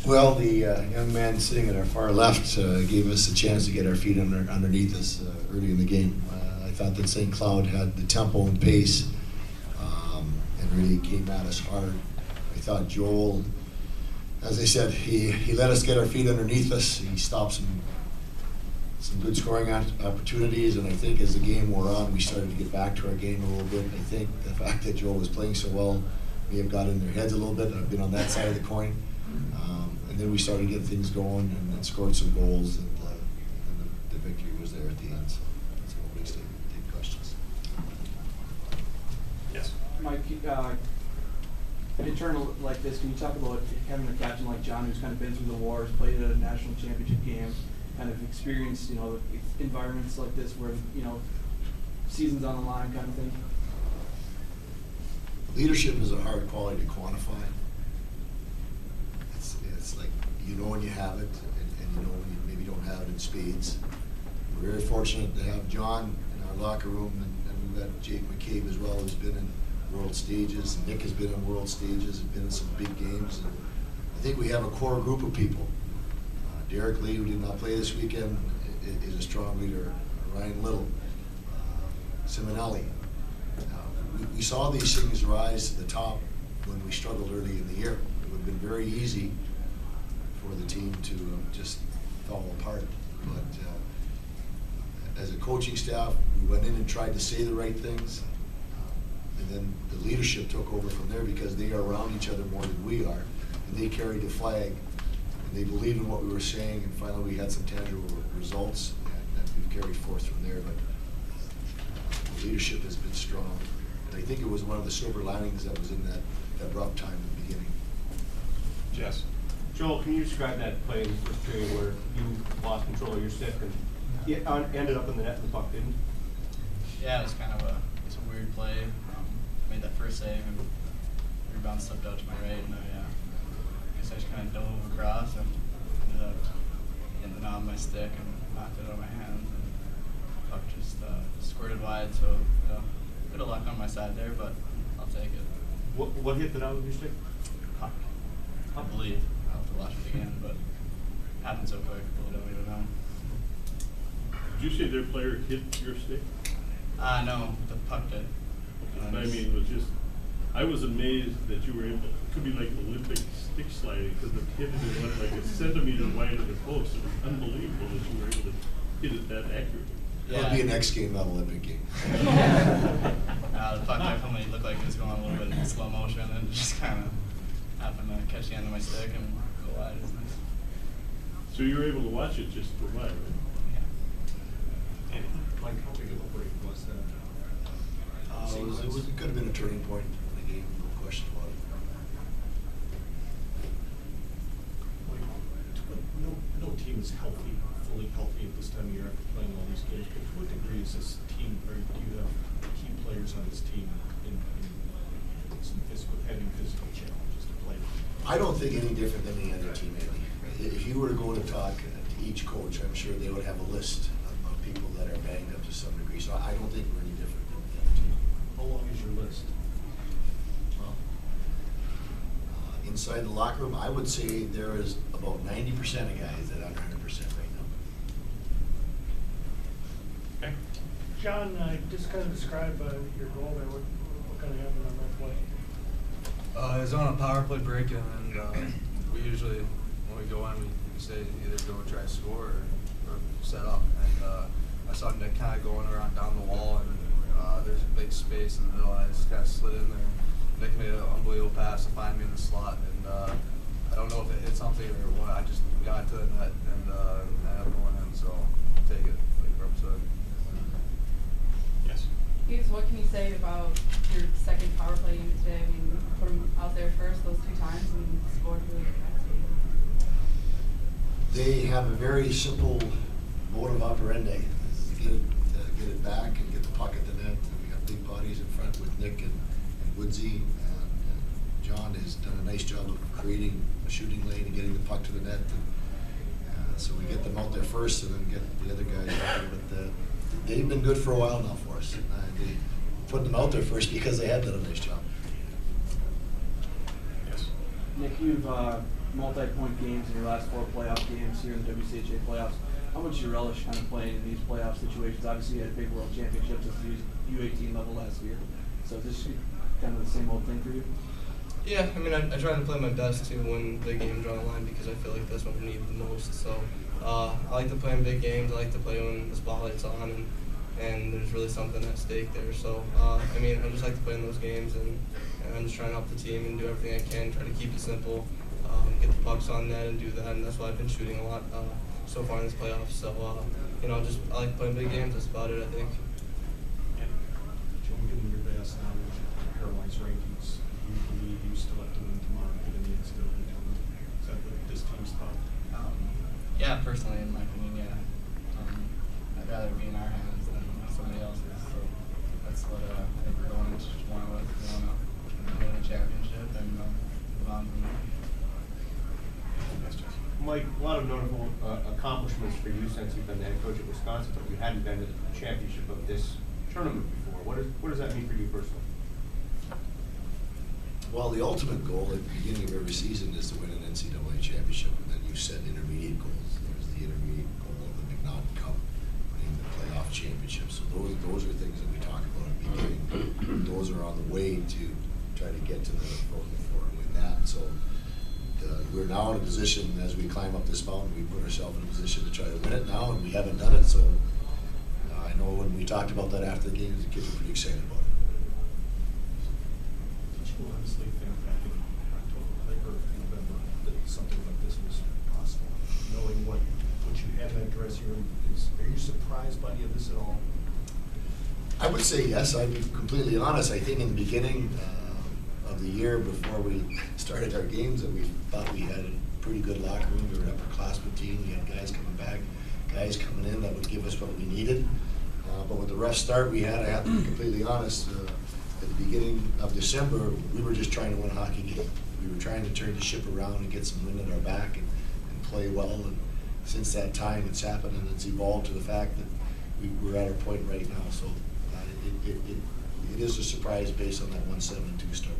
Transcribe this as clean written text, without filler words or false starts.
Well, the young man sitting at our far left gave us a chance to get our feet underneath us early in the game. I thought that St. Cloud had the tempo and pace and really came at us hard. I thought Joel, as I said, he let us get our feet underneath us. He stopped some good scoring opportunities, and I think as the game wore on, we started to get back to our game a little bit. I think the fact that Joel was playing so well may have got in their heads a little bit. I've been on that side of the coin. And then we started to get things going and scored some goals, and the victory was there at the end. So we'll next take questions. Yes. Mike, internal like this, can you talk about having a captain like John, who's kind of been through the wars, played at a national championship game, kind of experienced, environments like this where, seasons on the line kind of thing? Leadership is a hard quality to quantify. It's like when you have it, and when you maybe don't have it in spades. We're very fortunate to have John in our locker room, and we've got Jake McCabe as well, who's been in world stages. Nic has been in world stages and been in some big games. And I think we have a core group of people. Derek Lee, who did not play this weekend, is a strong leader. Ryan Little, Simonelli. We saw these things rise to the top when we struggled early in the year. It would have been very easy for the team to just fall apart. But as a coaching staff, we went in and tried to say the right things. And then the leadership took over from there because they are around each other more than we are. And they carried the flag. And they believed in what we were saying. And finally, we had some tangible results. And we've carried forth from there. But the leadership has been strong. And I think it was one of the silver linings that was in that rough time in the beginning. Yes. Joel, can you describe that play in the first period where you lost control of your stick and it ended up in the net and the puck didn't? Yeah, it was kind of a weird play. Made that first save and rebound slipped out to my right, and I guess I just kind of dove across and ended up getting the knob on my stick and knocked it out of my hands, and the puck just squirted wide. So a bit of luck on my side there, but I'll take it. What hit the knob of your stick? Puck, I believe. I'll have to watch it again, but it happened so quick, I don't even know. Did you say their player hit your stick? No, the puck did. I mean, it was just, I was amazed that you were able, it could be like Olympic stick sliding, because the hit it went like a centimeter wide of the post. It was unbelievable that you were able to hit it that accurately. That'll be a next game, not Olympic game. The puck definitely looked like it was going a little bit in slow motion, and it just kind of happened to catch the end of my stick and go wide. It was nice. So you were able to watch it just for a while, right? Yeah. And Mike, how big of a break was that? It could have been a turning point in the game, no question about it. No team is fully healthy at this time of year after playing all these games. But to what degree is this team, or do you have key players on this team in some having physical challenges to play? I don't think any different than any other team, Andy. If you were to go to talk to each coach, I'm sure they would have a list of people that are banged up to some degree. So I don't think we're any different than the other team. How long is your list? Well, inside the locker room, I would say there is about 90% of guys that are 100% right now. Okay. John, just kind of describe your goal there. What kind of happened on that play? It was on a power play break, and we usually, when we go in, we say either go try to score or set up. And I saw Nic kind of going around down the wall, and there's a big space in the middle, and I just kind of slid in there. Nic made an unbelievable pass to find me in the slot, and I don't know if it hit something or what. I just got to the net and ended up going in, so I'll take it, like Rumpel said. Yes. Eaves, what can you say about your second power play unit today? I mean, you put them out there first those 2 times and scored really fast. They have a very simple modus operandi. Get it back and get the puck at the net. And we got big bodies in front with Nic and Woodsy. And John has done a nice job of creating a shooting lane and getting the puck to the net. And, so we get them out there first and then get the other guys out there. But they've been good for a while now for us. They put them out there first because they have done a nice job. Yes. Nic, you've multi-point games in your last 4 playoff games here in the WCHA playoffs. How much do you relish kind of playing in these playoff situations? Obviously, you had a big world championships at the U18 level last year. So is this kind of the same old thing for you? Yeah, I mean, I try to play my best to win big games on the line because I feel like that's what we need the most. So I like to play in big games. I like to play when the spotlight's on and there's really something at stake there. So, I mean, I just like to play in those games, and I'm just trying to help the team and do everything I can, try to keep it simple, get the pucks on net and do that, and that's why I've been shooting a lot so far in this playoffs. So, you know, I like playing big games. That's about it, I think. Joel, given your vast knowledge of Caroline's rankings, do you believe you still have to win tomorrow to get in the NCAA tournament? Is that what this team's thought? Yeah, personally, in my opinion, yeah. I'd rather be in our hands than somebody else's. So that's what I think we're going into tomorrow with. We want to win a championship and move on from there. Mike, a lot of notable accomplishments for you since you've been the head coach at Wisconsin, but you hadn't been to the championship of this tournament before. What does that mean for you personally? Well, the ultimate goal at the beginning of every season is to win an NCAA championship, and then you set intermediate goals. There's the intermediate goal of the McNaughton Cup, winning the playoff championship. So those are things that we talk about at the beginning. Those are on the way to try to get to the Frozen Four and win that. So we're now in a position, as we climb up this mountain, we put ourselves in a position to try to win it now, and we haven't done it. So I know when we talked about that after the games, the kids are pretty excited about it. Did you honestly think back in October or November that something like this was possible? Knowing what you had in that dressing room, are you surprised by any of this at all? I would say yes. I'd be completely honest. I think in the beginning of the year, before we started our games, that we thought we had a pretty good locker room. We were an upperclassmen team. We had guys coming back, guys coming in that would give us what we needed. But with the rough start we had, I have to be completely honest, at the beginning of December, we were just trying to win a hockey game. We were trying to turn the ship around and get some wind at our back and play well. And since that time, it's happened, and it's evolved to the fact that we're at our point right now. So it is a surprise based on that 1-7-2 start.